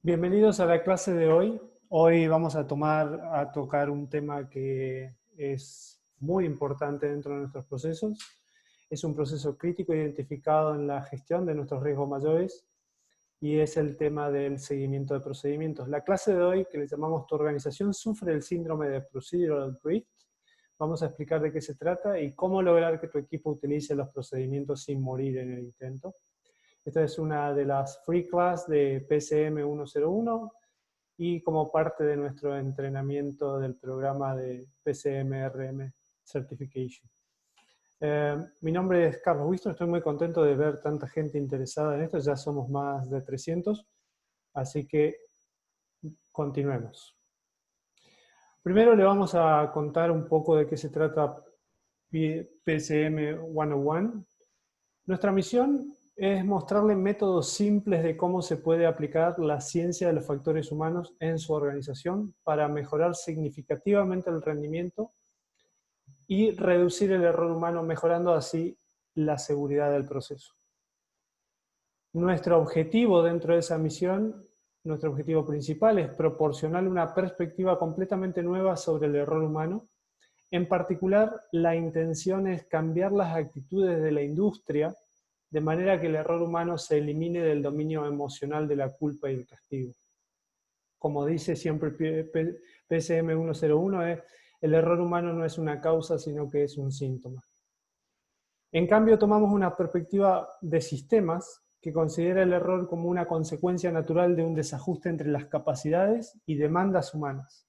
Bienvenidos a la clase de hoy. Hoy vamos a tocar un tema que es muy importante dentro de nuestros procesos. Es un proceso crítico identificado en la gestión de nuestros riesgos mayores y es el tema del seguimiento de procedimientos. La clase de hoy, que le llamamos "Tu organización sufre el síndrome de Procedural Drift", vamos a explicar de qué se trata y cómo lograr que tu equipo utilice los procedimientos sin morir en el intento. Esta es una de las free class de PCM 101 y como parte de nuestro entrenamiento del programa de PCM-RM Certification. Mi nombre es Carlos Wistro, estoy muy contento de ver tanta gente interesada en esto, ya somos más de 300, así que continuemos. Primero le vamos a contar un poco de qué se trata PCM 101. Nuestra misión es mostrarle métodos simples de cómo se puede aplicar la ciencia de los factores humanos en su organización para mejorar significativamente el rendimiento y reducir el error humano, mejorando así la seguridad del proceso. Nuestro objetivo dentro de esa misión, nuestro objetivo principal es proporcionar una perspectiva completamente nueva sobre el error humano. En particular, la intención es cambiar las actitudes de la industria de manera que el error humano se elimine del dominio emocional de la culpa y el castigo. Como dice siempre PCM 101, el error humano no es una causa, sino que es un síntoma. En cambio, tomamos una perspectiva de sistemas que considera el error como una consecuencia natural de un desajuste entre las capacidades y demandas humanas.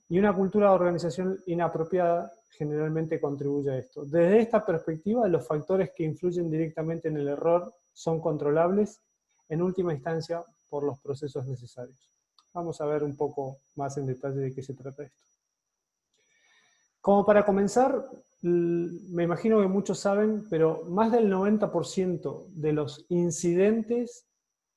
Y una cultura de organización inapropiada generalmente contribuye a esto. Desde esta perspectiva, los factores que influyen directamente en el error son controlables, en última instancia, por los procesos necesarios. Vamos a ver un poco más en detalle de qué se trata esto. Como para comenzar, me imagino que muchos saben, pero más del 90% de los incidentes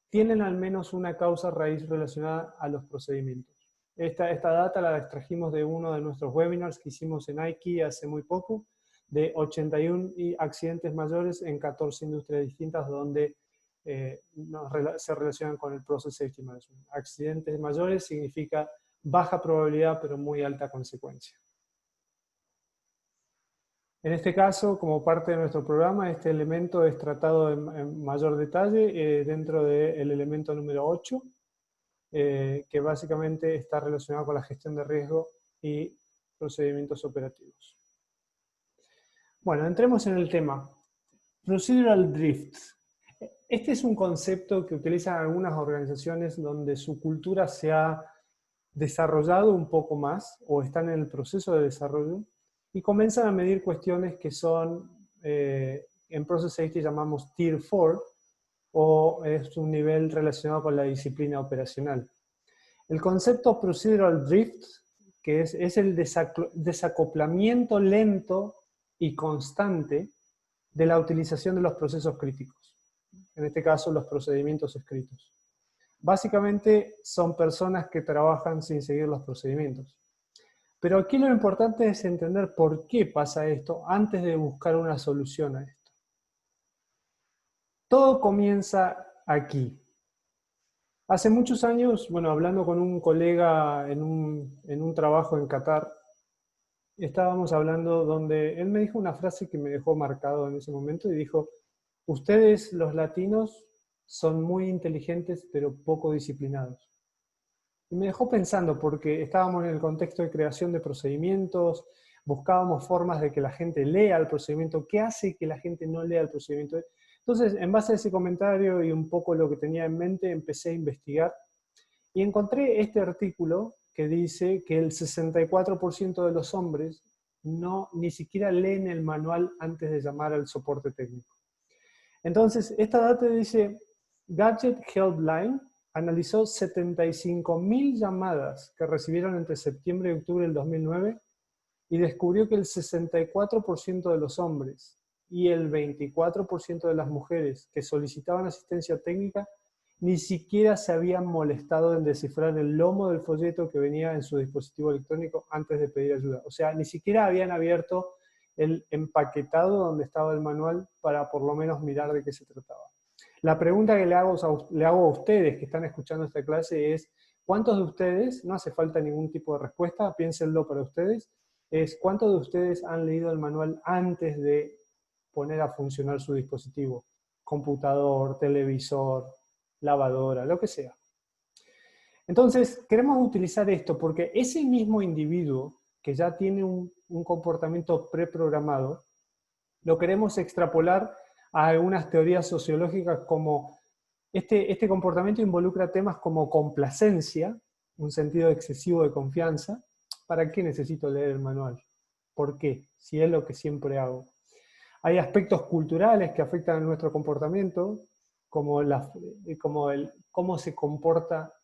tienen al menos una causa raíz relacionada a los procedimientos. Esta data la extrajimos de uno de nuestros webinars que hicimos en Nike hace muy poco, de 81 accidentes mayores en 14 industrias distintas donde se relacionan con el Process Safety Management. Accidentes mayores significa baja probabilidad pero muy alta consecuencia. En este caso, como parte de nuestro programa, este elemento es tratado en mayor detalle dentro del elemento número 8, que básicamente está relacionado con la gestión de riesgo y procedimientos operativos. Bueno, entremos en el tema. Procedural Drift. Este es un concepto que utilizan algunas organizaciones donde su cultura se ha desarrollado un poco más o están en el proceso de desarrollo y comienzan a medir cuestiones que son, en Process Safety llamamos Tier 4, o es un nivel relacionado con la disciplina operacional. El concepto Procedural Drift, que es el desacoplamiento lento y constante de la utilización de los procesos críticos, en este caso los procedimientos escritos. Básicamente son personas que trabajan sin seguir los procedimientos. Pero aquí lo importante es entender por qué pasa esto antes de buscar una solución a esto. Todo comienza aquí. Hace muchos años, bueno, hablando con un colega en un trabajo en Qatar, estábamos hablando donde él me dijo una frase que me dejó marcado en ese momento y dijo: ustedes los latinos son muy inteligentes pero poco disciplinados. Y me dejó pensando porque estábamos en el contexto de creación de procedimientos, buscábamos formas de que la gente lea el procedimiento. ¿Qué hace que la gente no lea el procedimiento? Entonces, en base a ese comentario y un poco lo que tenía en mente, empecé a investigar y encontré este artículo que dice que el 64% de los hombres ni siquiera leen el manual antes de llamar al soporte técnico. Entonces, esta data dice: Gadget Helpline analizó 75.000 llamadas que recibieron entre septiembre y octubre del 2009 y descubrió que el 64% de los hombres y el 24% de las mujeres que solicitaban asistencia técnica ni siquiera se habían molestado en descifrar el lomo del folleto que venía en su dispositivo electrónico antes de pedir ayuda. O sea, ni siquiera habían abierto el empaquetado donde estaba el manual para por lo menos mirar de qué se trataba. La pregunta que le hago a ustedes que están escuchando esta clase es, ¿cuántos de ustedes, no hace falta ningún tipo de respuesta, piénsenlo para ustedes, es cuántos de ustedes han leído el manual antes de poner a funcionar su dispositivo? Computador, televisor, lavadora, lo que sea. Entonces, queremos utilizar esto porque ese mismo individuo que ya tiene un comportamiento preprogramado, lo queremos extrapolar a algunas teorías sociológicas como este comportamiento involucra temas como complacencia, un sentido excesivo de confianza. ¿Para qué necesito leer el manual? ¿Por qué? Si es lo que siempre hago. Hay aspectos culturales que afectan a nuestro comportamiento, como cómo se comporta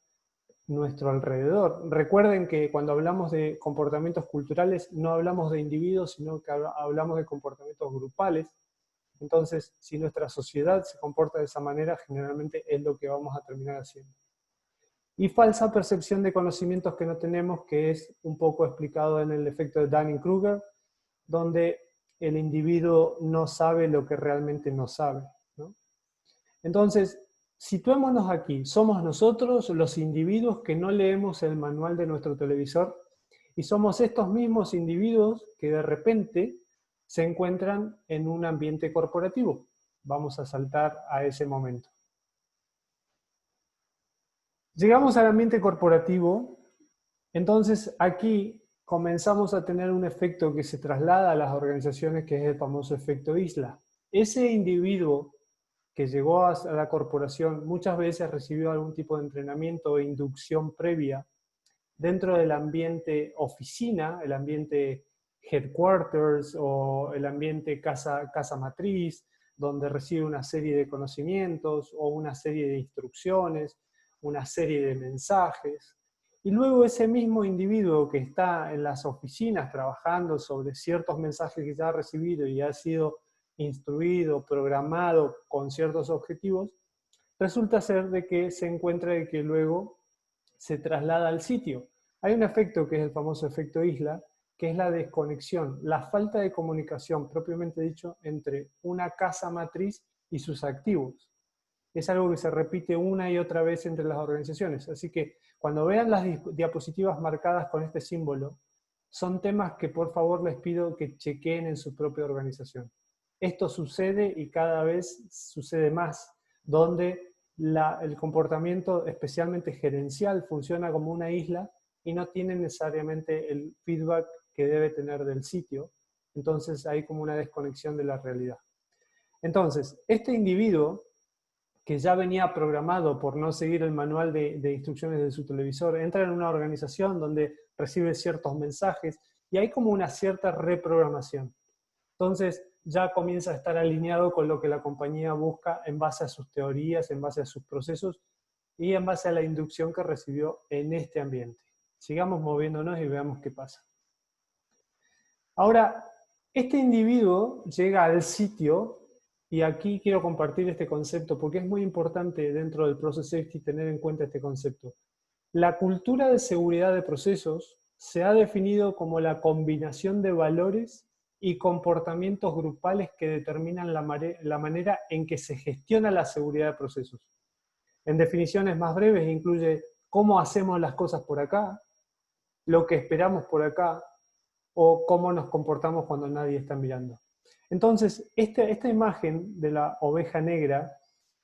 nuestro alrededor. Recuerden que cuando hablamos de comportamientos culturales no hablamos de individuos, sino que hablamos de comportamientos grupales. Entonces, si nuestra sociedad se comporta de esa manera, generalmente es lo que vamos a terminar haciendo. Y falsa percepción de conocimientos que no tenemos, que es un poco explicado en el efecto de Dunning-Kruger, donde el individuo no sabe lo que realmente no sabe, ¿no? Entonces, situémonos aquí. Somos nosotros los individuos que no leemos el manual de nuestro televisor y somos estos mismos individuos que de repente se encuentran en un ambiente corporativo. Vamos a saltar a ese momento. Llegamos al ambiente corporativo, entonces aquí comenzamos a tener un efecto que se traslada a las organizaciones, que es el famoso efecto isla. Ese individuo que llegó a la corporación muchas veces recibió algún tipo de entrenamiento o inducción previa dentro del ambiente oficina, el ambiente headquarters o el ambiente casa matriz, donde recibe una serie de conocimientos o una serie de instrucciones, una serie de mensajes. Y luego ese mismo individuo que está en las oficinas trabajando sobre ciertos mensajes que ya ha recibido y ha sido instruido, programado con ciertos objetivos, resulta ser de que se encuentra de que luego se traslada al sitio. Hay un efecto que es el famoso efecto isla, que es la desconexión, la falta de comunicación, propiamente dicho, entre una casa matriz y sus activos. Es algo que se repite una y otra vez entre las organizaciones. Así que cuando vean las diapositivas marcadas con este símbolo, son temas que por favor les pido que chequeen en su propia organización. Esto sucede y cada vez sucede más, donde el comportamiento, especialmente gerencial, funciona como una isla y no tiene necesariamente el feedback que debe tener del sitio. Entonces hay como una desconexión de la realidad. Entonces, este individuo que ya venía programado por no seguir el manual de instrucciones de su televisor, entra en una organización donde recibe ciertos mensajes y hay como una cierta reprogramación. Entonces ya comienza a estar alineado con lo que la compañía busca en base a sus teorías, en base a sus procesos y en base a la inducción que recibió en este ambiente. Sigamos moviéndonos y veamos qué pasa. Ahora, este individuo llega al sitio. Y aquí quiero compartir este concepto porque es muy importante dentro del Process Safety tener en cuenta este concepto. La cultura de seguridad de procesos se ha definido como la combinación de valores y comportamientos grupales que determinan la manera en que se gestiona la seguridad de procesos. En definiciones más breves incluye cómo hacemos las cosas por acá, lo que esperamos por acá, o cómo nos comportamos cuando nadie está mirando. Entonces, esta imagen de la oveja negra,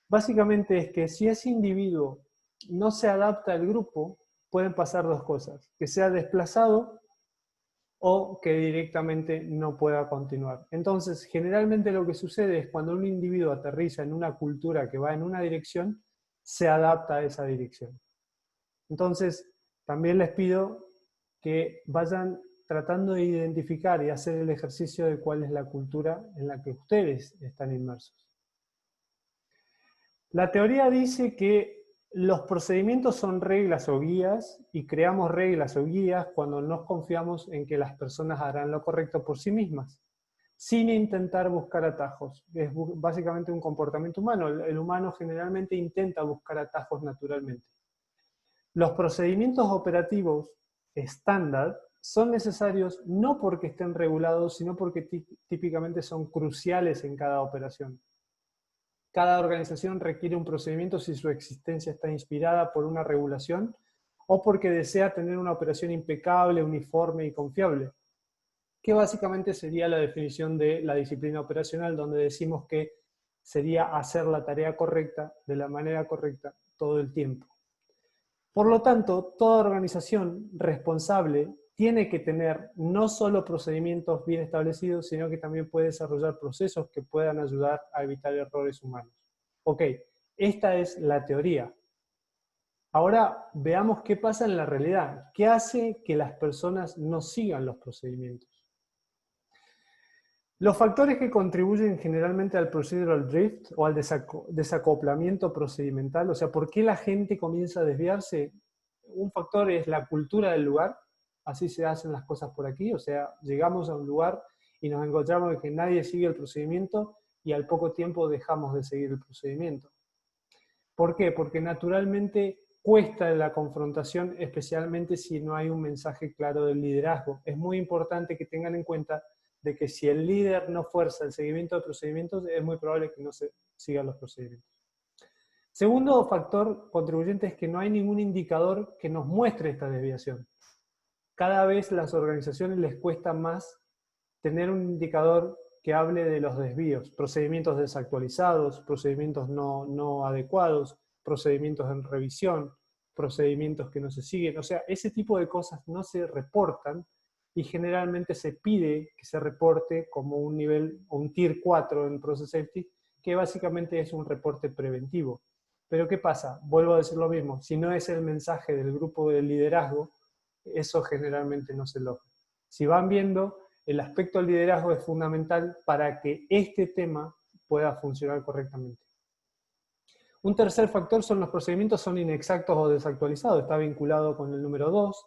básicamente es que si ese individuo no se adapta al grupo, pueden pasar dos cosas, que sea desplazado o que directamente no pueda continuar. Entonces, generalmente lo que sucede es cuando un individuo aterriza en una cultura que va en una dirección, se adapta a esa dirección. Entonces, también les pido que vayan tratando de identificar y hacer el ejercicio de cuál es la cultura en la que ustedes están inmersos. La teoría dice que los procedimientos son reglas o guías y creamos reglas o guías cuando nos confiamos en que las personas harán lo correcto por sí mismas, sin intentar buscar atajos. Es básicamente un comportamiento humano. El humano generalmente intenta buscar atajos naturalmente. Los procedimientos operativos estándar son necesarios no porque estén regulados, sino porque típicamente son cruciales en cada operación. Cada organización requiere un procedimiento si su existencia está inspirada por una regulación o porque desea tener una operación impecable, uniforme y confiable, que básicamente sería la definición de la disciplina operacional, donde decimos que sería hacer la tarea correcta, de la manera correcta, todo el tiempo. Por lo tanto, toda organización responsable tiene que tener no solo procedimientos bien establecidos, sino que también puede desarrollar procesos que puedan ayudar a evitar errores humanos. Ok, esta es la teoría. Ahora veamos qué pasa en la realidad. ¿Qué hace que las personas no sigan los procedimientos? Los factores que contribuyen generalmente al procedural drift o al desacoplamiento procedimental, o sea, ¿por qué la gente comienza a desviarse? Un factor es la cultura del lugar, así se hacen las cosas por aquí, o sea, llegamos a un lugar y nos encontramos que nadie sigue el procedimiento y al poco tiempo dejamos de seguir el procedimiento. ¿Por qué? Porque naturalmente cuesta la confrontación, especialmente si no hay un mensaje claro del liderazgo. Es muy importante que tengan en cuenta de que si el líder no fuerza el seguimiento de procedimientos, es muy probable que no se sigan los procedimientos. Segundo factor contribuyente es que no hay ningún indicador que nos muestre esta desviación. Cada vez las organizaciones les cuesta más tener un indicador que hable de los desvíos, procedimientos desactualizados, procedimientos no adecuados, procedimientos en revisión, procedimientos que no se siguen. O sea, ese tipo de cosas no se reportan y generalmente se pide que se reporte como un nivel o un Tier 4 en Process Safety, que básicamente es un reporte preventivo. Pero ¿qué pasa? Vuelvo a decir lo mismo, si no es el mensaje del grupo de liderazgo, eso generalmente no se logra. Si van viendo, el aspecto del liderazgo es fundamental para que este tema pueda funcionar correctamente. Un tercer factor son los procedimientos son inexactos o desactualizados, está vinculado con el número 2.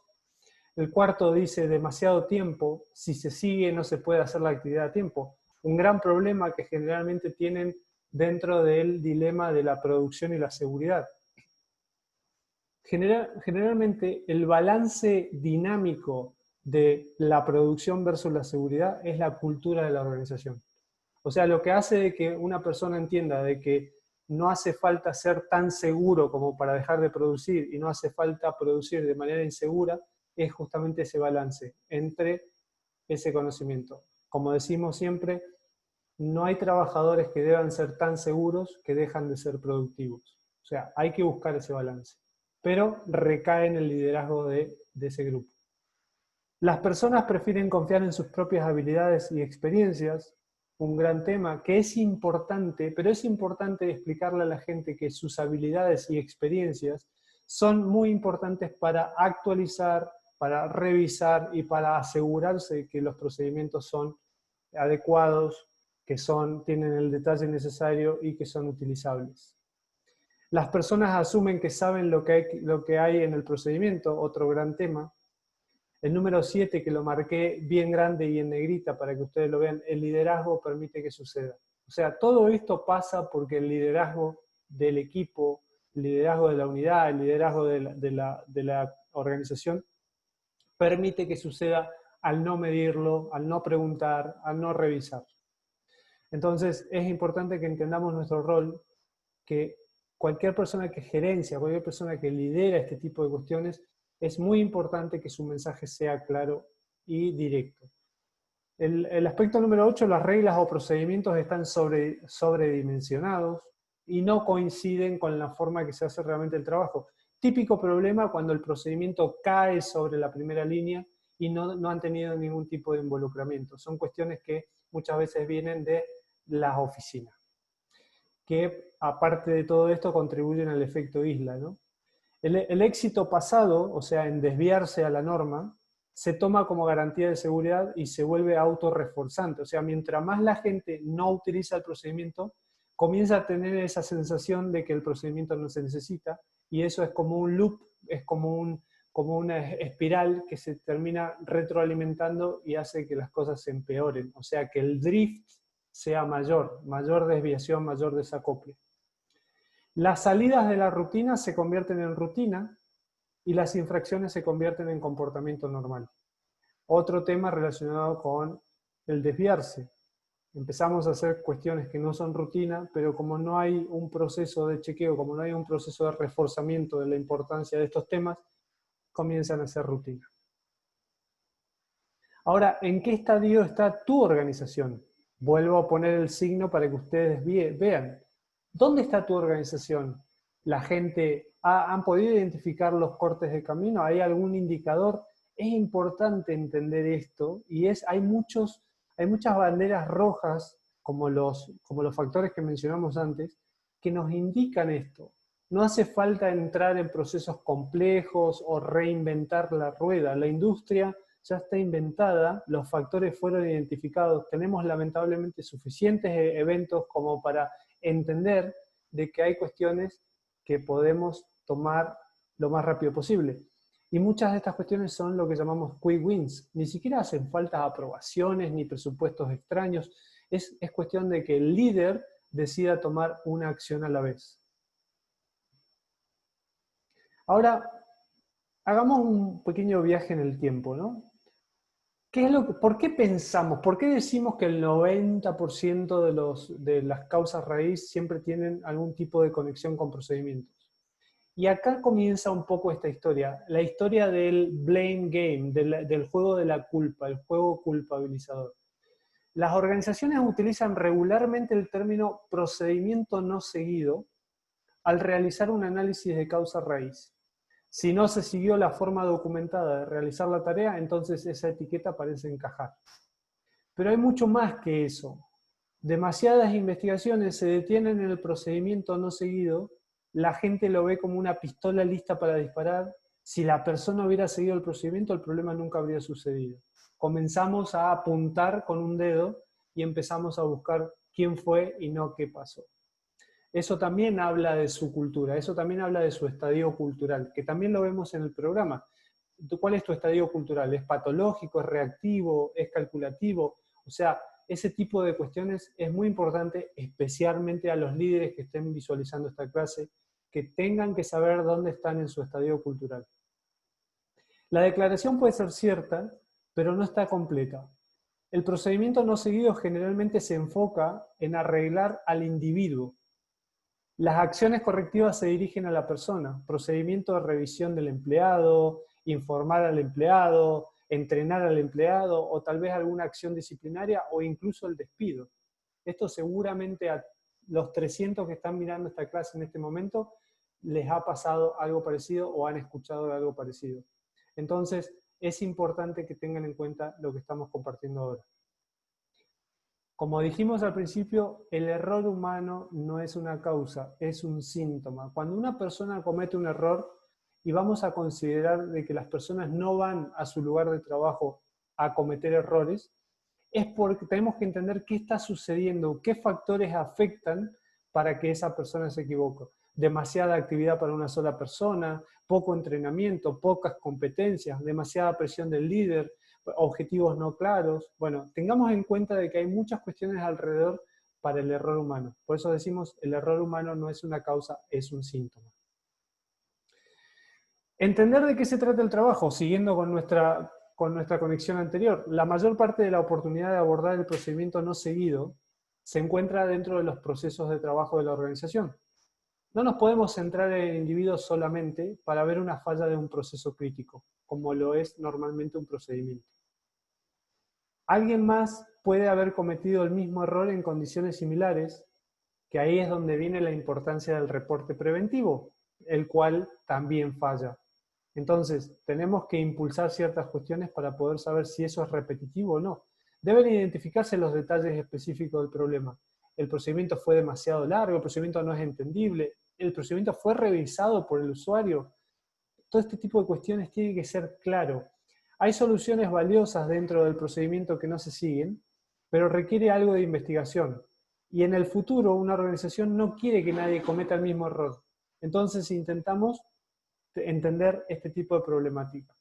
El cuarto dice demasiado tiempo, si se sigue no se puede hacer la actividad a tiempo. Un gran problema que generalmente tienen dentro del dilema de la producción y la seguridad. Generalmente el balance dinámico de la producción versus la seguridad es la cultura de la organización. O sea, lo que hace de que una persona entienda de que no hace falta ser tan seguro como para dejar de producir y no hace falta producir de manera insegura, es justamente ese balance entre ese conocimiento. Como decimos siempre, no hay trabajadores que deban ser tan seguros que dejan de ser productivos. O sea, hay que buscar ese balance. Pero recae en el liderazgo de ese grupo. Las personas prefieren confiar en sus propias habilidades y experiencias, un gran tema que es importante, pero es importante explicarle a la gente que sus habilidades y experiencias son muy importantes para actualizar, para revisar y para asegurarse de que los procedimientos son adecuados, que tienen el detalle necesario y que son utilizables. Las personas asumen que saben lo que hay en el procedimiento, otro gran tema. El número 7, que lo marqué bien grande y en negrita para que ustedes lo vean, el liderazgo permite que suceda. O sea, todo esto pasa porque el liderazgo del equipo, el liderazgo de la unidad, el liderazgo de la organización, permite que suceda al no medirlo, al no preguntar, al no revisar. Entonces, es importante que entendamos nuestro rol, que cualquier persona que gerencia, cualquier persona que lidera este tipo de cuestiones, es muy importante que su mensaje sea claro y directo. El aspecto número 8, las reglas o procedimientos están sobredimensionados y no coinciden con la forma que se hace realmente el trabajo. Típico problema cuando el procedimiento cae sobre la primera línea y no han tenido ningún tipo de involucramiento. Son cuestiones que muchas veces vienen de las oficinas, que aparte de todo esto contribuyen al efecto isla, ¿no? El éxito pasado, o sea, en desviarse a la norma, se toma como garantía de seguridad y se vuelve autorreforzante. O sea, mientras más la gente no utiliza el procedimiento, comienza a tener esa sensación de que el procedimiento no se necesita, y eso es como un loop, es como una espiral que se termina retroalimentando y hace que las cosas se empeoren. O sea, que el drift sea mayor desviación, mayor desacople. Las salidas de la rutina se convierten en rutina y las infracciones se convierten en comportamiento normal. Otro tema relacionado con el desviarse. Empezamos a hacer cuestiones que no son rutina, pero como no hay un proceso de chequeo, como no hay un proceso de reforzamiento de la importancia de estos temas, comienzan a ser rutina. Ahora, ¿en qué estadio está tu organización? Vuelvo a poner el signo para que ustedes vean. ¿Dónde está tu organización? ¿La gente han podido identificar los cortes de camino? ¿Hay algún indicador? Es importante entender esto y hay muchas banderas rojas, como los factores que mencionamos antes, que nos indican esto. No hace falta entrar en procesos complejos o reinventar la rueda. La industria ya está inventada, los factores fueron identificados, tenemos lamentablemente suficientes eventos como para entender de que hay cuestiones que podemos tomar lo más rápido posible. Y muchas de estas cuestiones son lo que llamamos quick wins. Ni siquiera hacen falta aprobaciones ni presupuestos extraños. Es cuestión de que el líder decida tomar una acción a la vez. Ahora, hagamos un pequeño viaje en el tiempo, ¿no? ¿Por qué pensamos, por qué decimos que el 90% de las causas raíz siempre tienen algún tipo de conexión con procedimientos? Y acá comienza un poco esta historia, la historia del blame game, del juego de la culpa, el juego culpabilizador. Las organizaciones utilizan regularmente el término procedimiento no seguido al realizar un análisis de causa raíz. Si no se siguió la forma documentada de realizar la tarea, entonces esa etiqueta parece encajar. Pero hay mucho más que eso. Demasiadas investigaciones se detienen en el procedimiento no seguido, la gente lo ve como una pistola lista para disparar. Si la persona hubiera seguido el procedimiento, el problema nunca habría sucedido. Comenzamos a apuntar con un dedo y empezamos a buscar quién fue y no qué pasó. Eso también habla de su cultura, eso también habla de su estadio cultural, que también lo vemos en el programa. ¿Cuál es tu estadio cultural? ¿Es patológico, es reactivo, es calculativo? O sea, ese tipo de cuestiones es muy importante, especialmente a los líderes que estén visualizando esta clase, que tengan que saber dónde están en su estadio cultural. La declaración puede ser cierta, pero no está completa. El procedimiento no seguido generalmente se enfoca en arreglar al individuo. Las acciones correctivas se dirigen a la persona, procedimiento de revisión del empleado, informar al empleado, entrenar al empleado o tal vez alguna acción disciplinaria o incluso el despido. Esto seguramente a los 300 que están mirando esta clase en este momento les ha pasado algo parecido o han escuchado de algo parecido. Entonces es importante que tengan en cuenta lo que estamos compartiendo ahora. Como dijimos al principio, el error humano no es una causa, es un síntoma. Cuando una persona comete un error, y vamos a considerar de que las personas no van a su lugar de trabajo a cometer errores, es porque tenemos que entender qué está sucediendo, qué factores afectan para que esa persona se equivoque. Demasiada actividad para una sola persona, poco entrenamiento, pocas competencias, demasiada presión del líder, objetivos no claros. Bueno, tengamos en cuenta de que hay muchas cuestiones alrededor para el error humano. Por eso decimos, el error humano no es una causa, es un síntoma. Entender de qué se trata el trabajo, siguiendo con nuestra conexión anterior. La mayor parte de la oportunidad de abordar el procedimiento no seguido se encuentra dentro de los procesos de trabajo de la organización. No nos podemos centrar en el individuo solamente para ver una falla de un proceso crítico, como lo es normalmente un procedimiento. Alguien más puede haber cometido el mismo error en condiciones similares, que ahí es donde viene la importancia del reporte preventivo, el cual también falla. Entonces, tenemos que impulsar ciertas cuestiones para poder saber si eso es repetitivo o no. Deben identificarse los detalles específicos del problema. El procedimiento fue demasiado largo, el procedimiento no es entendible, el procedimiento fue revisado por el usuario. Todo este tipo de cuestiones tiene que ser claro. Hay soluciones valiosas dentro del procedimiento que no se siguen, pero requiere algo de investigación. Y en el futuro una organización no quiere que nadie cometa el mismo error. Entonces intentamos entender este tipo de problemática.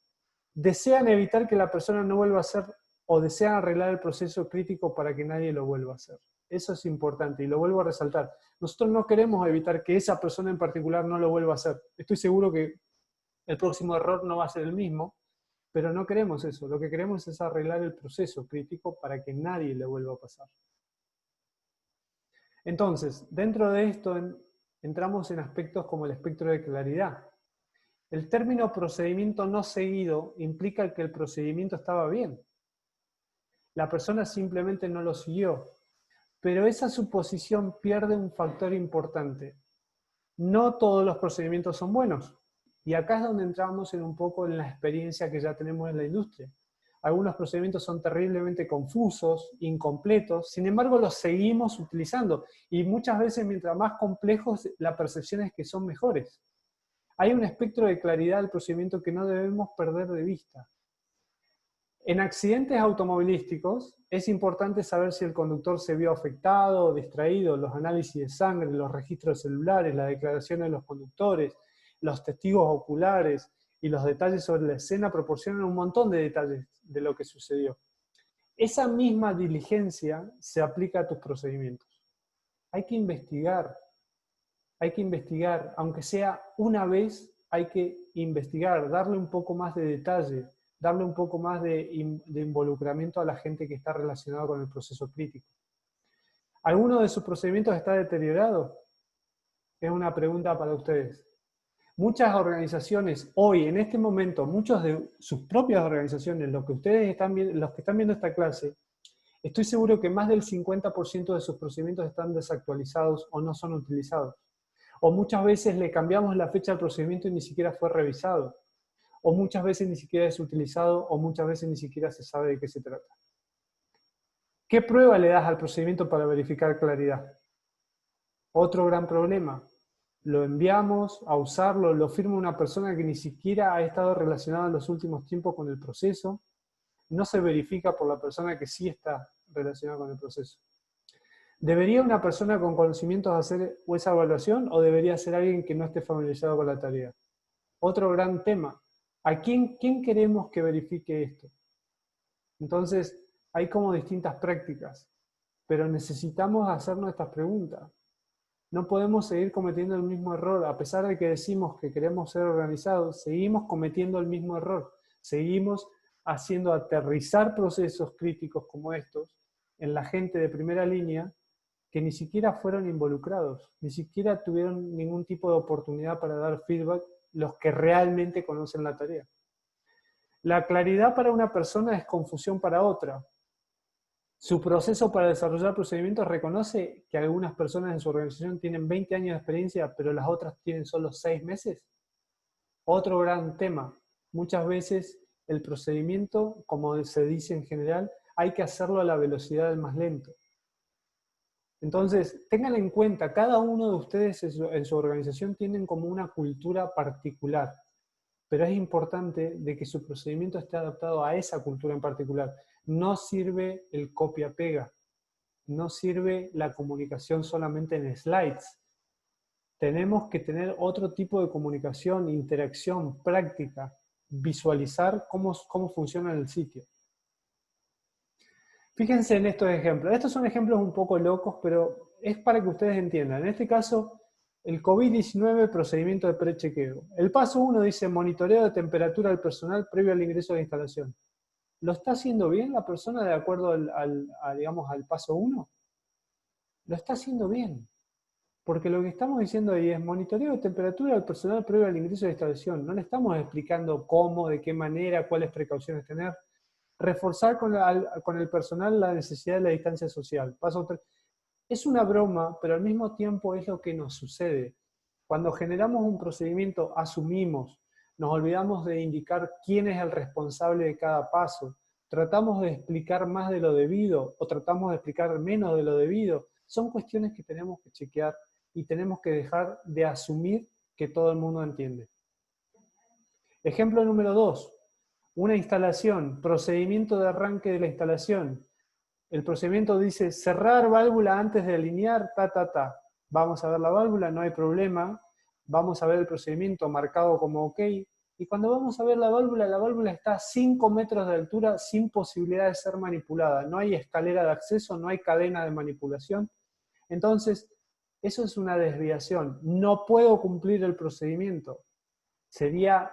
Desean evitar que la persona no vuelva a hacer o desean arreglar el proceso crítico para que nadie lo vuelva a hacer. Eso es importante y lo vuelvo a resaltar. Nosotros no queremos evitar que esa persona en particular no lo vuelva a hacer. Estoy seguro que el próximo error no va a ser el mismo, pero no queremos eso. Lo que queremos es arreglar el proceso crítico para que nadie le vuelva a pasar. Entonces, dentro de esto entramos en aspectos como el espectro de claridad. El término procedimiento no seguido implica que el procedimiento estaba bien. La persona simplemente no lo siguió. Pero esa suposición pierde un factor importante. No todos los procedimientos son buenos. Y acá es donde entramos un poco en la experiencia que ya tenemos en la industria. Algunos procedimientos son terriblemente confusos, incompletos, sin embargo los seguimos utilizando. Y muchas veces, mientras más complejos, la percepción es que son mejores. Hay un espectro de claridad del procedimiento que no debemos perder de vista. En accidentes automovilísticos es importante saber si el conductor se vio afectado o distraído. Los análisis de sangre, los registros celulares, las declaraciones de los conductores, los testigos oculares y los detalles sobre la escena proporcionan un montón de detalles de lo que sucedió. Esa misma diligencia se aplica a tus procedimientos. Hay que investigar, aunque sea una vez, hay que investigar, darle un poco más de detalle, darle un poco más de involucramiento a la gente que está relacionada con el proceso crítico. ¿Alguno de sus procedimientos está deteriorado? Es una pregunta para ustedes. Muchas organizaciones hoy, en este momento, muchos de sus propias organizaciones, los que están viendo esta clase, estoy seguro que más del 50% de sus procedimientos están desactualizados o no son utilizados. O muchas veces le cambiamos la fecha del procedimiento y ni siquiera fue revisado. O muchas veces ni siquiera es utilizado, o muchas veces ni siquiera se sabe de qué se trata. ¿Qué prueba le das al procedimiento para verificar claridad? Otro gran problema. Lo enviamos a usarlo, lo firma una persona que ni siquiera ha estado relacionada en los últimos tiempos con el proceso. No se verifica por la persona que sí está relacionada con el proceso. ¿Debería una persona con conocimientos hacer esa evaluación o debería ser alguien que no esté familiarizado con la tarea? Otro gran tema. ¿A quién queremos que verifique esto? Entonces, hay como distintas prácticas, pero necesitamos hacernos estas preguntas. No podemos seguir cometiendo el mismo error. A pesar de que decimos que queremos ser organizados, seguimos cometiendo el mismo error. Seguimos haciendo aterrizar procesos críticos como estos en la gente de primera línea que ni siquiera fueron involucrados, ni siquiera tuvieron ningún tipo de oportunidad para dar feedback los que realmente conocen la tarea. La claridad para una persona es confusión para otra. Su proceso para desarrollar procedimientos reconoce que algunas personas en su organización tienen 20 años de experiencia, pero las otras tienen solo 6 meses. Otro gran tema. Muchas veces el procedimiento, como se dice en general, hay que hacerlo a la velocidad del más lento. Entonces, tengan en cuenta, cada uno de ustedes en su organización tienen como una cultura particular, pero es importante de que su procedimiento esté adaptado a esa cultura en particular. No sirve el copia-pega, no sirve la comunicación solamente en slides. Tenemos que tener otro tipo de comunicación, interacción, práctica, visualizar cómo funciona el sitio. Fíjense en estos ejemplos. Estos son ejemplos un poco locos, pero es para que ustedes entiendan. En este caso, el COVID-19, procedimiento de prechequeo. El paso 1 dice monitoreo de temperatura del personal previo al ingreso a la instalación. ¿Lo está haciendo bien la persona de acuerdo al paso 1? Lo está haciendo bien. Porque lo que estamos diciendo ahí es monitoreo de temperatura del personal previo al ingreso a la instalación. No le estamos explicando cómo, de qué manera, cuáles precauciones tener. Reforzar con el personal la necesidad de la distancia social. Paso 3. Es una broma, pero al mismo tiempo es lo que nos sucede. Cuando generamos un procedimiento, asumimos, nos olvidamos de indicar quién es el responsable de cada paso, tratamos de explicar más de lo debido o tratamos de explicar menos de lo debido. Son cuestiones que tenemos que chequear y tenemos que dejar de asumir que todo el mundo entiende. Ejemplo número 2. Una instalación, procedimiento de arranque de la instalación. El procedimiento dice cerrar válvula antes de alinear, Vamos a ver la válvula, no hay problema. Vamos a ver el procedimiento marcado como OK. Y cuando vamos a ver la válvula está a 5 metros de altura sin posibilidad de ser manipulada. No hay escalera de acceso, no hay cadena de manipulación. Entonces, eso es una desviación. No puedo cumplir el procedimiento. Sería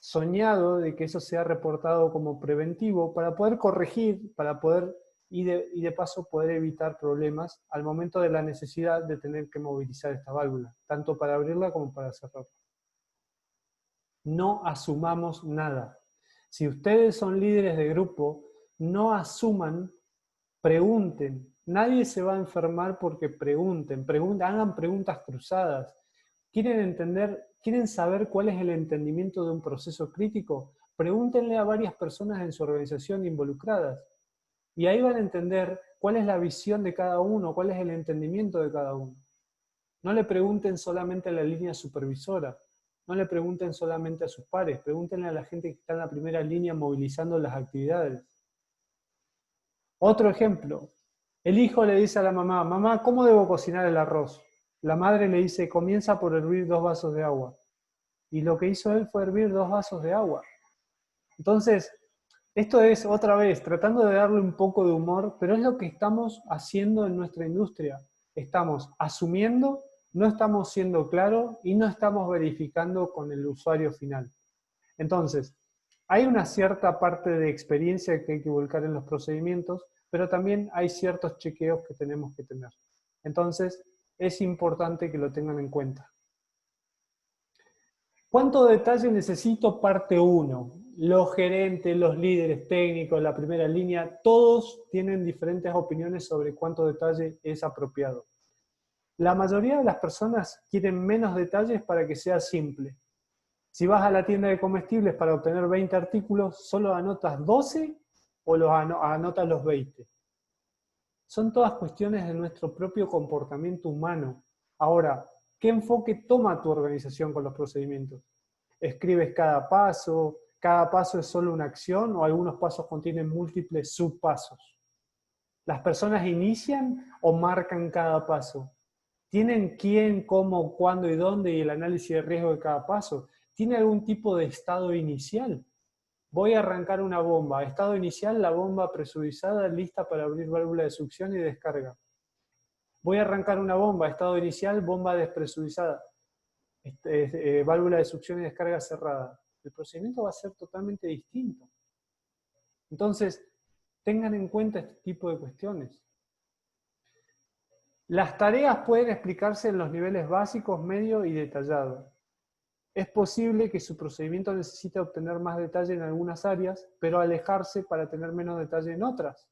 soñado de que eso sea reportado como preventivo para poder corregir, para poder y de paso poder evitar problemas al momento de la necesidad de tener que movilizar esta válvula, tanto para abrirla como para cerrarla. No asumamos nada. Si ustedes son líderes de grupo, no asuman, pregunten. Nadie se va a enfermar porque pregunten, hagan preguntas cruzadas. ¿Quieren entender, quieren saber cuál es el entendimiento de un proceso crítico? Pregúntenle a varias personas en su organización involucradas. Y ahí van a entender cuál es la visión de cada uno, cuál es el entendimiento de cada uno. No le pregunten solamente a la línea supervisora, no le pregunten solamente a sus pares, pregúntenle a la gente que está en la primera línea movilizando las actividades. Otro ejemplo, el hijo le dice a la mamá, mamá, ¿cómo debo cocinar el arroz? La madre le dice, comienza por hervir 2 vasos de agua. Y lo que hizo él fue hervir 2 vasos de agua. Entonces, esto es, otra vez, tratando de darle un poco de humor, pero es lo que estamos haciendo en nuestra industria. Estamos asumiendo, no estamos siendo claros y no estamos verificando con el usuario final. Entonces, hay una cierta parte de experiencia que hay que volcar en los procedimientos, pero también hay ciertos chequeos que tenemos que tener. Entonces, es importante que lo tengan en cuenta. ¿Cuánto detalle necesito? Parte 1. Los gerentes, los líderes técnicos, la primera línea, todos tienen diferentes opiniones sobre cuánto detalle es apropiado. La mayoría de las personas quieren menos detalles para que sea simple. Si vas a la tienda de comestibles para obtener 20 artículos, ¿solo anotas 12 o anotas los 20? Son todas cuestiones de nuestro propio comportamiento humano. Ahora, ¿qué enfoque toma tu organización con los procedimientos? ¿Escribes cada paso es solo una acción o algunos pasos contienen múltiples subpasos? ¿Las personas inician o marcan cada paso? ¿Tienen quién, cómo, cuándo y dónde y el análisis de riesgo de cada paso? ¿Tiene algún tipo de estado inicial? Voy a arrancar una bomba. Estado inicial, la bomba presurizada lista para abrir válvula de succión y descarga. Voy a arrancar una bomba. Estado inicial, bomba despresurizada. Válvula de succión y descarga cerrada. El procedimiento va a ser totalmente distinto. Entonces, tengan en cuenta este tipo de cuestiones. Las tareas pueden explicarse en los niveles básicos, medio y detallado. Es posible que su procedimiento necesite obtener más detalle en algunas áreas, pero alejarse para tener menos detalle en otras.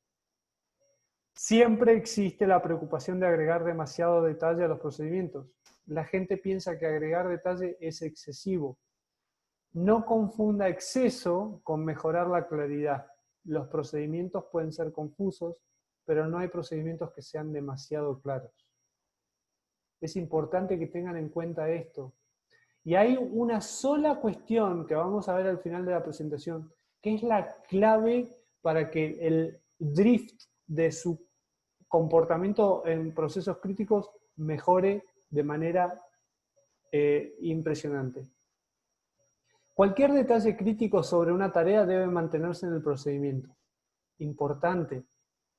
Siempre existe la preocupación de agregar demasiado detalle a los procedimientos. La gente piensa que agregar detalle es excesivo. No confunda exceso con mejorar la claridad. Los procedimientos pueden ser confusos, pero no hay procedimientos que sean demasiado claros. Es importante que tengan en cuenta esto. Y hay una sola cuestión que vamos a ver al final de la presentación, que es la clave para que el drift de su comportamiento en procesos críticos mejore de manera impresionante. Cualquier detalle crítico sobre una tarea debe mantenerse en el procedimiento. Importante.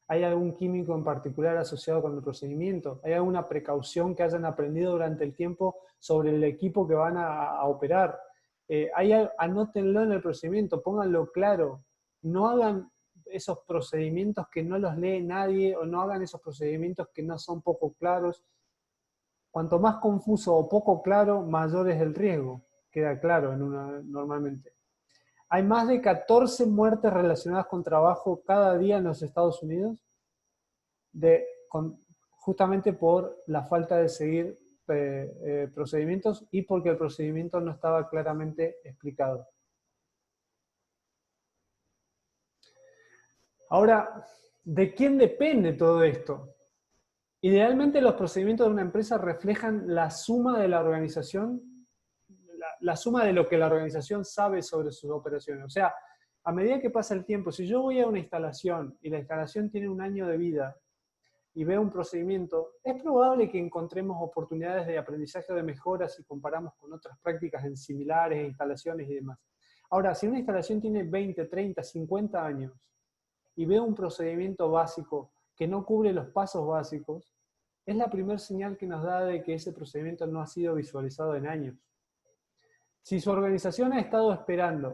¿Hay algún químico en particular asociado con el procedimiento? ¿Hay alguna precaución que hayan aprendido durante el tiempo sobre el equipo que van a operar? Anótenlo en el procedimiento, pónganlo claro. No hagan esos procedimientos que no los lee nadie o no hagan esos procedimientos que no son poco claros. Cuanto más confuso o poco claro, mayor es el riesgo. Queda claro normalmente. Hay más de 14 muertes relacionadas con trabajo cada día en los Estados Unidos, justamente por la falta de seguir procedimientos y porque el procedimiento no estaba claramente explicado. Ahora, ¿de quién depende todo esto? Idealmente los procedimientos de una empresa reflejan la suma de la organización, la suma de lo que la organización sabe sobre sus operaciones. O sea, a medida que pasa el tiempo, si yo voy a una instalación y la instalación tiene 1 año de vida y veo un procedimiento, es probable que encontremos oportunidades de aprendizaje o de mejoras si comparamos con otras prácticas en similares, instalaciones y demás. Ahora, si una instalación tiene 20, 30, 50 años y veo un procedimiento básico que no cubre los pasos básicos, es la primera señal que nos da de que ese procedimiento no ha sido visualizado en años. Si su organización ha estado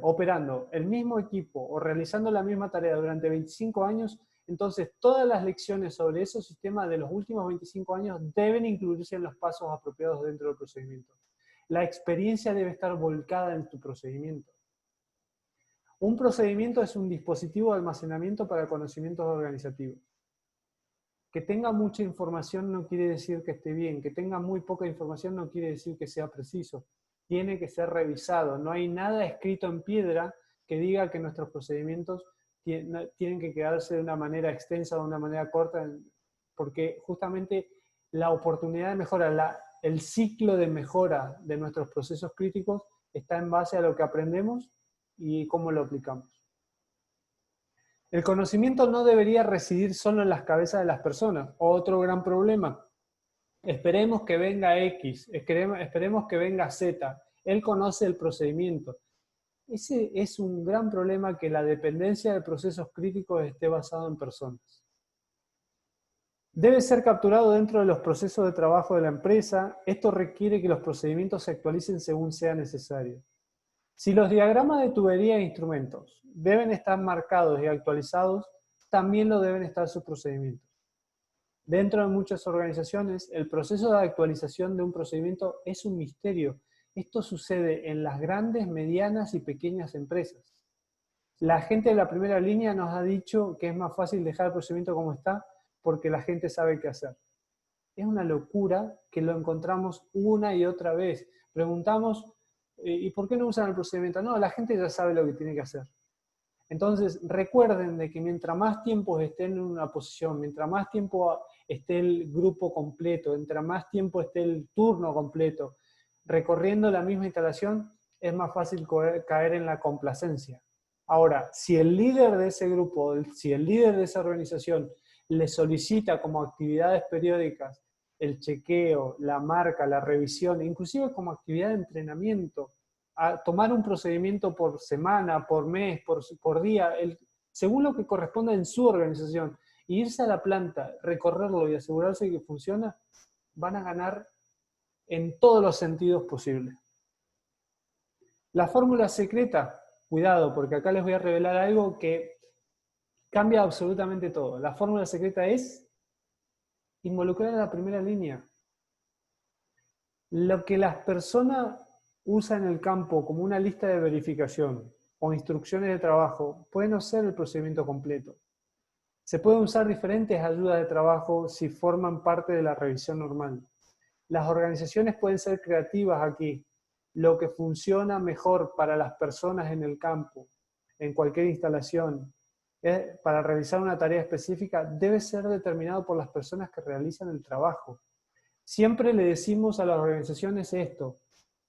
operando el mismo equipo o realizando la misma tarea durante 25 años, Entonces, todas las lecciones sobre esos sistemas de los últimos 25 años deben incluirse en los pasos apropiados dentro del procedimiento. La experiencia debe estar volcada en tu procedimiento. Un procedimiento es un dispositivo de almacenamiento para conocimientos organizativos. Que tenga mucha información no quiere decir que esté bien, que tenga muy poca información no quiere decir que sea preciso. Tiene que ser revisado. No hay nada escrito en piedra que diga que nuestros procedimientos tienen que quedarse de una manera extensa o de una manera corta, porque justamente la oportunidad de mejora, el ciclo de mejora de nuestros procesos críticos está en base a lo que aprendemos y cómo lo aplicamos. El conocimiento no debería residir solo en las cabezas de las personas. Otro gran problema. Esperemos que venga X, esperemos que venga Z. Él conoce el procedimiento. Ese es un gran problema, que la dependencia de procesos críticos esté basado en personas. Debe ser capturado dentro de los procesos de trabajo de la empresa. Esto requiere que los procedimientos se actualicen según sea necesario. Si los diagramas de tubería e instrumentos deben estar marcados y actualizados, también lo deben estar sus procedimientos. Dentro de muchas organizaciones, el proceso de actualización de un procedimiento es un misterio. Esto sucede en las grandes, medianas y pequeñas empresas. La gente de la primera línea nos ha dicho que es más fácil dejar el procedimiento como está porque la gente sabe qué hacer. Es una locura que lo encontramos una y otra vez. Preguntamos, ¿y por qué no usan el procedimiento? No, la gente ya sabe lo que tiene que hacer. Entonces, recuerden de que mientras más tiempo estén en una posición, mientras más tiempo esté el grupo completo, mientras más tiempo esté el turno completo, recorriendo la misma instalación, es más fácil caer en la complacencia. Ahora, si el líder de ese grupo, si el líder de esa organización le solicita como actividades periódicas el chequeo, la marca, la revisión, inclusive como actividad de entrenamiento, a tomar un procedimiento por semana, por mes, por día, según lo que corresponda en su organización, e irse a la planta, recorrerlo y asegurarse que funciona, van a ganar en todos los sentidos posibles. La fórmula secreta, cuidado, porque acá les voy a revelar algo que cambia absolutamente todo. La fórmula secreta es involucrar a la primera línea. Lo que las personas usan en el campo como una lista de verificación o instrucciones de trabajo puede no ser el procedimiento completo. Se pueden usar diferentes ayudas de trabajo si forman parte de la revisión normal. Las organizaciones pueden ser creativas aquí. Lo que funciona mejor para las personas en el campo, en cualquier instalación, para realizar una tarea específica, debe ser determinado por las personas que realizan el trabajo. Siempre le decimos a las organizaciones esto: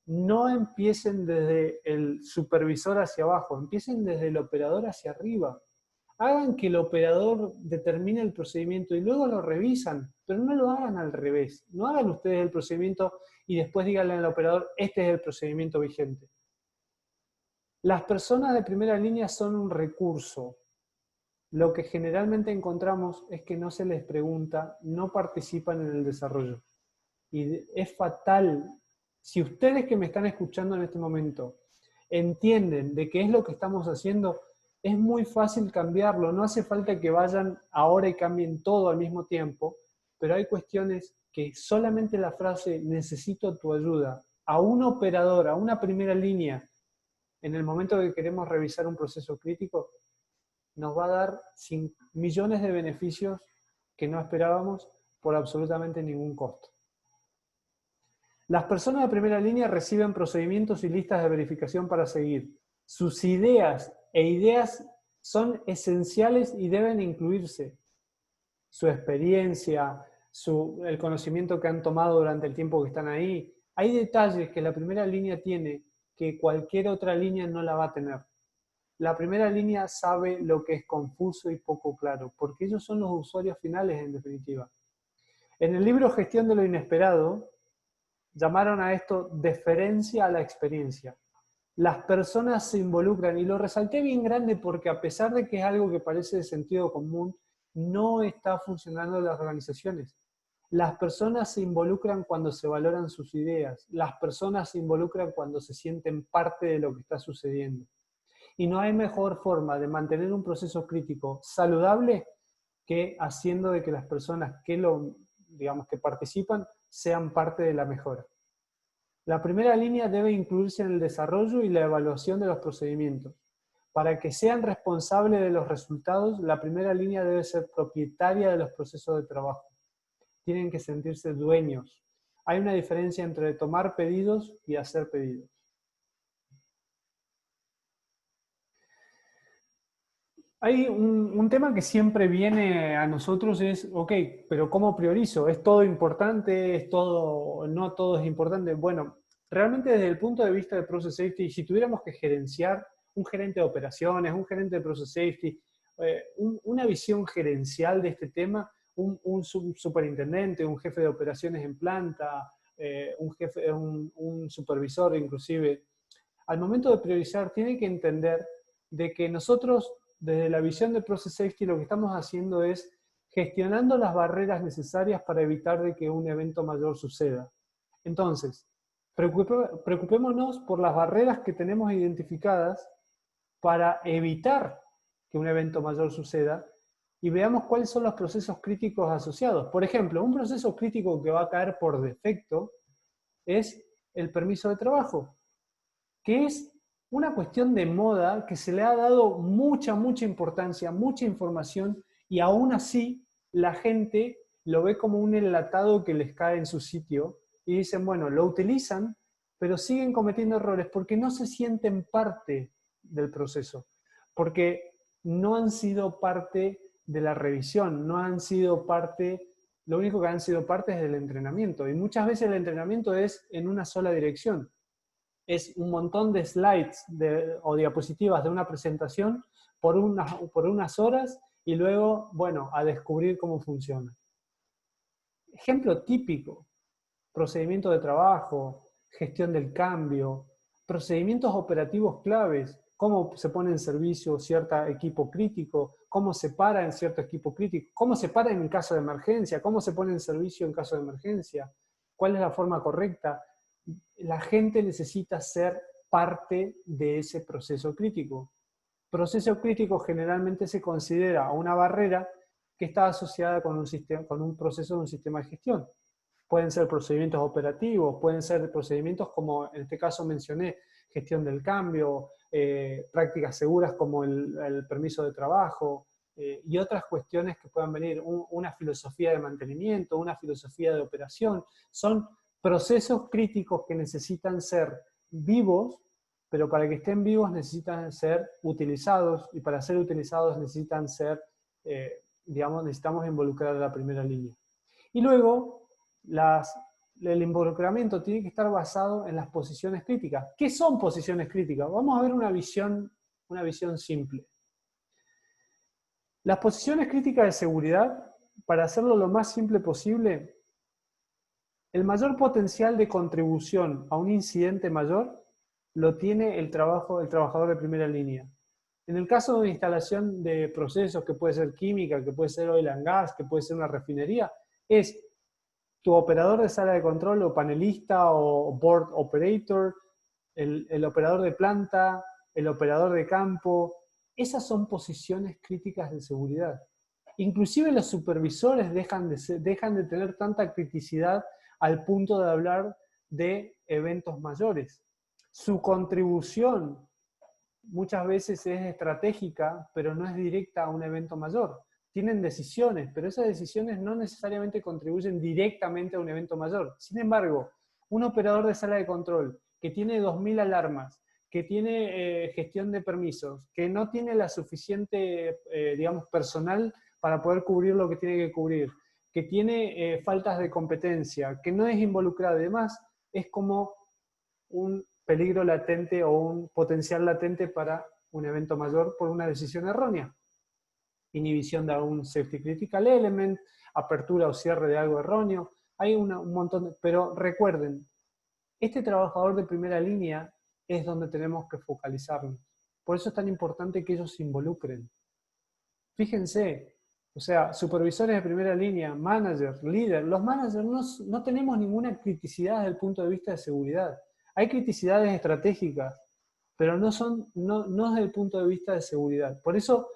no empiecen desde el supervisor hacia abajo, empiecen desde el operador hacia arriba. Hagan que el operador determine el procedimiento y luego lo revisan, pero no lo hagan al revés. No hagan ustedes el procedimiento y después díganle al operador, este es el procedimiento vigente. Las personas de primera línea son un recurso. Lo que generalmente encontramos es que no se les pregunta, no participan en el desarrollo. Y es fatal. Si ustedes que me están escuchando en este momento entienden de qué es lo que estamos haciendo, es muy fácil cambiarlo. No hace falta que vayan ahora y cambien todo al mismo tiempo, pero hay cuestiones que solamente la frase necesito tu ayuda a un operador, a una primera línea, en el momento que queremos revisar un proceso crítico, nos va a dar millones de beneficios que no esperábamos por absolutamente ningún costo. Las personas de primera línea reciben procedimientos y listas de verificación para seguir. Sus ideas son esenciales y deben incluirse. Su experiencia, el conocimiento que han tomado durante el tiempo que están ahí. Hay detalles que la primera línea tiene que cualquier otra línea no la va a tener. La primera línea sabe lo que es confuso y poco claro, porque ellos son los usuarios finales en definitiva. En el libro Gestión de lo Inesperado, llamaron a esto deferencia a la experiencia. Las personas se involucran, y lo resalté bien grande porque a pesar de que es algo que parece de sentido común, no está funcionando en las organizaciones. Las personas se involucran cuando se valoran sus ideas. Las personas se involucran cuando se sienten parte de lo que está sucediendo. Y no hay mejor forma de mantener un proceso crítico saludable que haciendo de que las personas que digamos, que participan sean parte de la mejora. La primera línea debe incluirse en el desarrollo y la evaluación de los procedimientos. Para que sean responsables de los resultados, la primera línea debe ser propietaria de los procesos de trabajo. Tienen que sentirse dueños. Hay una diferencia entre tomar pedidos y hacer pedidos. Hay un tema que siempre viene a nosotros es, ok, pero ¿cómo priorizo? ¿Es todo importante? ¿Es todo, no todo es importante? Bueno, realmente desde el punto de vista de Process Safety, si tuviéramos que gerenciar un gerente de operaciones, un gerente de Process Safety, una visión gerencial de este tema, un superintendente, un jefe de operaciones en planta, un supervisor inclusive, al momento de priorizar tiene que entender de que nosotros desde la visión de Process Safety lo que estamos haciendo es gestionando las barreras necesarias para evitar de que un evento mayor suceda. Entonces, preocupémonos por las barreras que tenemos identificadas para evitar que un evento mayor suceda y veamos cuáles son los procesos críticos asociados. Por ejemplo, un proceso crítico que va a caer por defecto es el permiso de trabajo, que es una cuestión de moda que se le ha dado mucha importancia, mucha información, y aún así la gente lo ve como un enlatado que les cae en su sitio, y dicen, bueno, lo utilizan, pero siguen cometiendo errores porque no se sienten parte del proceso, porque no han sido parte de la revisión, no han sido parte, lo único que han sido parte es del entrenamiento, y muchas veces el entrenamiento es en una sola dirección. Es un montón de slides o diapositivas de una presentación por unas horas y luego, bueno, a descubrir cómo funciona. Ejemplo típico, procedimiento de trabajo, gestión del cambio, procedimientos operativos claves, cómo se pone en servicio cierto equipo crítico, cómo se para en cierto equipo crítico, cómo se para en caso de emergencia, cómo se pone en servicio en caso de emergencia, cuál es la forma correcta. La gente necesita ser parte de ese proceso crítico. Proceso crítico generalmente se considera una barrera que está asociada con un proceso de un sistema de gestión. Pueden ser procedimientos operativos, pueden ser procedimientos como en este caso mencioné, gestión del cambio, prácticas seguras como el permiso de trabajo, y otras cuestiones que puedan venir, una filosofía de mantenimiento, una filosofía de operación. Son procesos críticos que necesitan ser vivos, pero para que estén vivos necesitan ser utilizados, y para ser utilizados necesitan ser, digamos, necesitamos involucrar a la primera línea. Y luego, el involucramiento tiene que estar basado en las posiciones críticas. ¿Qué son posiciones críticas? Vamos a ver una visión simple. Las posiciones críticas de seguridad, para hacerlo lo más simple posible, el mayor potencial de contribución a un incidente mayor lo tiene el trabajador de primera línea. En el caso de instalación de procesos, que puede ser química, que puede ser oil and gas, que puede ser una refinería, es tu operador de sala de control o panelista o board operator, el operador de planta, el operador de campo. Esas son posiciones críticas de seguridad. Inclusive los supervisores dejan de tener tanta criticidad al punto de hablar de eventos mayores. Su contribución muchas veces es estratégica, pero no es directa a un evento mayor. Tienen decisiones, pero esas decisiones no necesariamente contribuyen directamente a un evento mayor. Sin embargo, un operador de sala de control que tiene 2000 alarmas, que tiene gestión de permisos, que no tiene la suficiente, digamos, personal para poder cubrir lo que tiene que cubrir, que tiene faltas de competencia, que no es involucrado y demás, es como un peligro latente o un potencial latente para un evento mayor por una decisión errónea. Inhibición de algún safety critical element, apertura o cierre de algo erróneo, hay un montón, pero recuerden, este trabajador de primera línea es donde tenemos que focalizarnos. Por eso es tan importante que ellos se involucren. Fíjense, o sea, supervisores de primera línea, managers, líderes, los managers no tenemos ninguna criticidad desde el punto de vista de seguridad. Hay criticidades estratégicas, pero no desde el punto de vista de seguridad. Por eso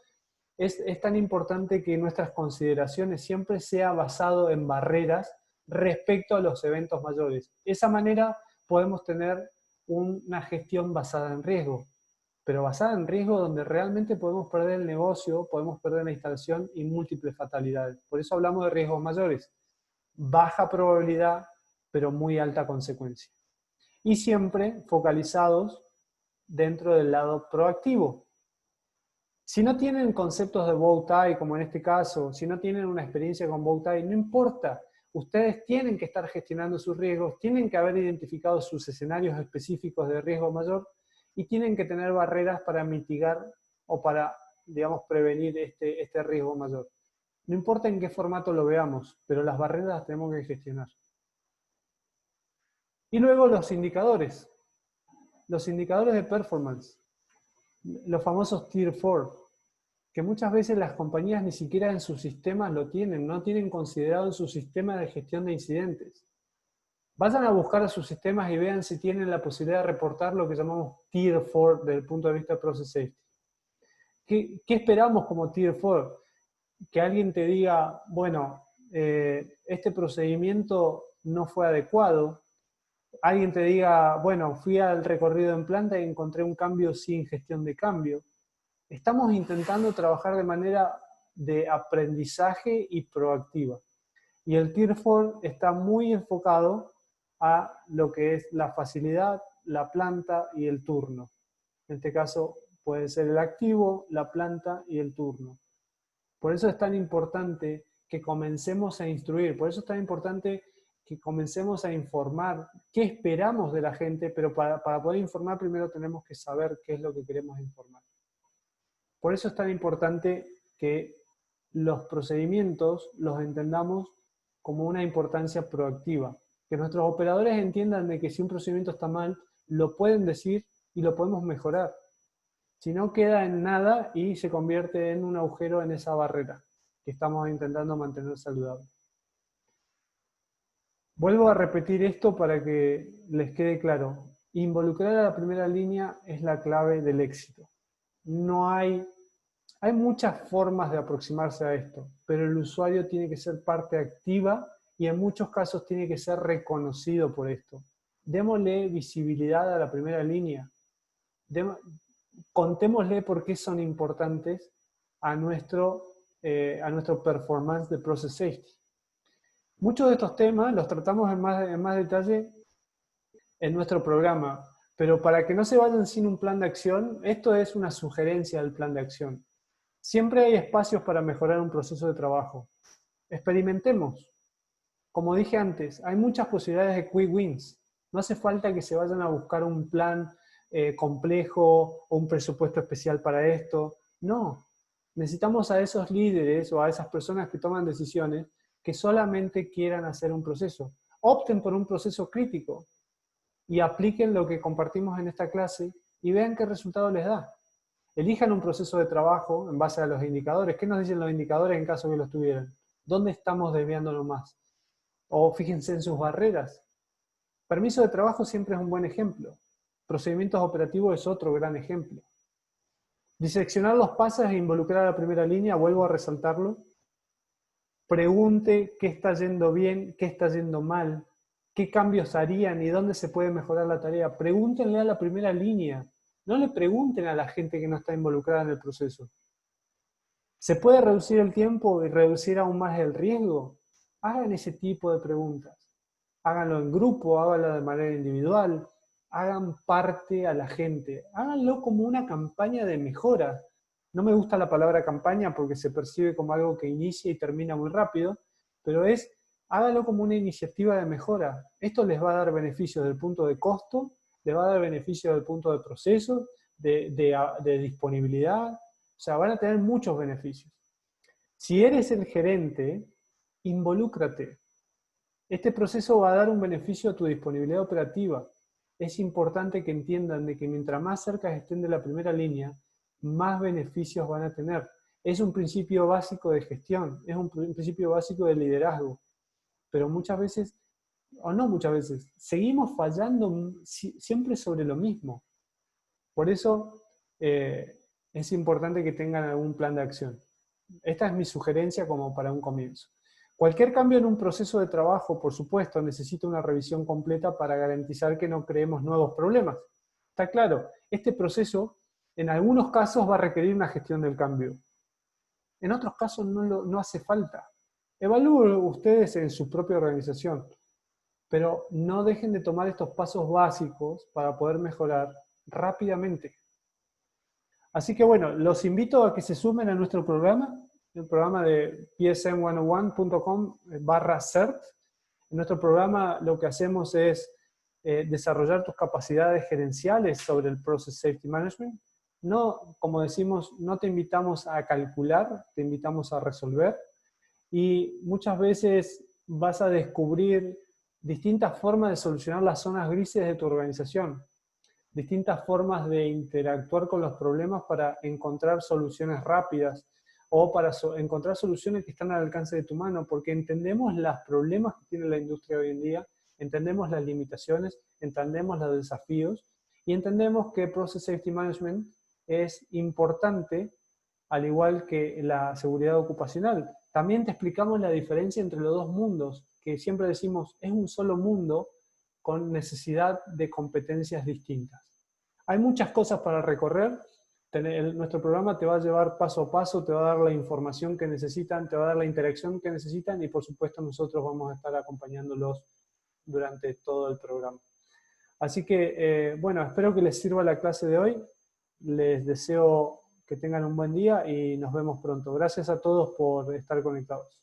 es tan importante que nuestras consideraciones siempre sea basado en barreras respecto a los eventos mayores. De esa manera podemos tener una gestión basada en riesgo, pero basada en riesgo donde realmente podemos perder el negocio, podemos perder la instalación y múltiples fatalidades. Por eso hablamos de riesgos mayores. Baja probabilidad, pero muy alta consecuencia. Y siempre focalizados dentro del lado proactivo. Si no tienen conceptos de bow tie, como en este caso, si no tienen una experiencia con bow tie, no importa. Ustedes tienen que estar gestionando sus riesgos, tienen que haber identificado sus escenarios específicos de riesgo mayor y tienen que tener barreras para mitigar o para, digamos, prevenir este riesgo mayor. No importa en qué formato lo veamos, pero las barreras las tenemos que gestionar. Y luego los indicadores de performance, los famosos Tier 4, que muchas veces las compañías ni siquiera en sus sistemas lo tienen, no tienen considerado en su sistema de gestión de incidentes. Vayan a buscar a sus sistemas y vean si tienen la posibilidad de reportar lo que llamamos Tier 4 desde el punto de vista de Process Safety. ¿Qué esperamos como Tier 4? Que alguien te diga, bueno, este procedimiento no fue adecuado. Alguien te diga, bueno, fui al recorrido en planta y encontré un cambio sin gestión de cambio. Estamos intentando trabajar de manera de aprendizaje y proactiva. Y el Tier 4 está muy enfocado a lo que es la facilidad, la planta y el turno. En este caso puede ser el activo, la planta y el turno. Por eso es tan importante que comencemos a instruir, por eso es tan importante que comencemos a informar qué esperamos de la gente, pero para poder informar primero tenemos que saber qué es lo que queremos informar. Por eso es tan importante que los procedimientos los entendamos como una importancia proactiva. Que nuestros operadores entiendan de que si un procedimiento está mal, lo pueden decir y lo podemos mejorar. Si no, queda en nada y se convierte en un agujero en esa barrera que estamos intentando mantener saludable. Vuelvo a repetir esto para que les quede claro. Involucrar a la primera línea es la clave del éxito. Hay muchas formas de aproximarse a esto, pero el usuario tiene que ser parte activa y en muchos casos tiene que ser reconocido por esto. Démosle visibilidad a la primera línea. Contémosle por qué son importantes a nuestro performance de Process Safety. Muchos de estos temas los tratamos en más detalle en nuestro programa, pero para que no se vayan sin un plan de acción, esto es una sugerencia del plan de acción. Siempre hay espacios para mejorar un proceso de trabajo. Experimentemos. Como dije antes, hay muchas posibilidades de quick wins. No hace falta que se vayan a buscar un plan complejo o un presupuesto especial para esto. No. Necesitamos a esos líderes o a esas personas que toman decisiones que solamente quieran hacer un proceso. Opten por un proceso crítico y apliquen lo que compartimos en esta clase y vean qué resultado les da. Elijan un proceso de trabajo en base a los indicadores. ¿Qué nos dicen los indicadores en caso que los tuvieran? ¿Dónde estamos desviándonos más? O fíjense en sus barreras. Permiso de trabajo siempre es un buen ejemplo. Procedimientos operativos es otro gran ejemplo. Diseccionar los pasos e involucrar a la primera línea, vuelvo a resaltarlo. Pregunte qué está yendo bien, qué está yendo mal, qué cambios harían y dónde se puede mejorar la tarea. Pregúntenle a la primera línea. No le pregunten a la gente que no está involucrada en el proceso. ¿Se puede reducir el tiempo y reducir aún más el riesgo? Hagan ese tipo de preguntas. Háganlo en grupo, háganlo de manera individual, hagan parte a la gente. Háganlo como una campaña de mejora. No me gusta la palabra campaña porque se percibe como algo que inicia y termina muy rápido, pero háganlo como una iniciativa de mejora. Esto les va a dar beneficios del punto de costo, les va a dar beneficios del punto de proceso, de disponibilidad, o sea, van a tener muchos beneficios. Si eres el gerente, involúcrate. Este proceso va a dar un beneficio a tu disponibilidad operativa. Es importante que entiendan de que mientras más cerca estén de la primera línea, más beneficios van a tener. Es un principio básico de gestión, es un principio básico de liderazgo. Pero muchas veces, o no muchas veces, seguimos fallando siempre sobre lo mismo. Por eso es importante que tengan algún plan de acción. esta es mi sugerencia como para un comienzo. Cualquier cambio en un proceso de trabajo, por supuesto, necesita una revisión completa para garantizar que no creemos nuevos problemas. Está claro, este proceso en algunos casos va a requerir una gestión del cambio. En otros casos no hace falta. Evalúen ustedes en su propia organización, pero no dejen de tomar estos pasos básicos para poder mejorar rápidamente. Así que bueno, los invito a que se sumen a nuestro programa, el programa de psm101.com/cert. En nuestro programa lo que hacemos es desarrollar tus capacidades gerenciales sobre el Process Safety Management. No, como decimos, no te invitamos a calcular, te invitamos a resolver. Y muchas veces vas a descubrir distintas formas de solucionar las zonas grises de tu organización, distintas formas de interactuar con los problemas para encontrar soluciones rápidas o para encontrar soluciones que están al alcance de tu mano, porque entendemos los problemas que tiene la industria hoy en día, entendemos las limitaciones, entendemos los desafíos y entendemos que Process Safety Management es importante, al igual que la seguridad ocupacional. También te explicamos la diferencia entre los dos mundos, que siempre decimos es un solo mundo con necesidad de competencias distintas. Hay muchas cosas para recorrer. Nuestro programa te va a llevar paso a paso, te va a dar la información que necesitan, te va a dar la interacción que necesitan y por supuesto nosotros vamos a estar acompañándolos durante todo el programa. Así que, bueno, espero que les sirva la clase de hoy. Les deseo que tengan un buen día y nos vemos pronto. Gracias a todos por estar conectados.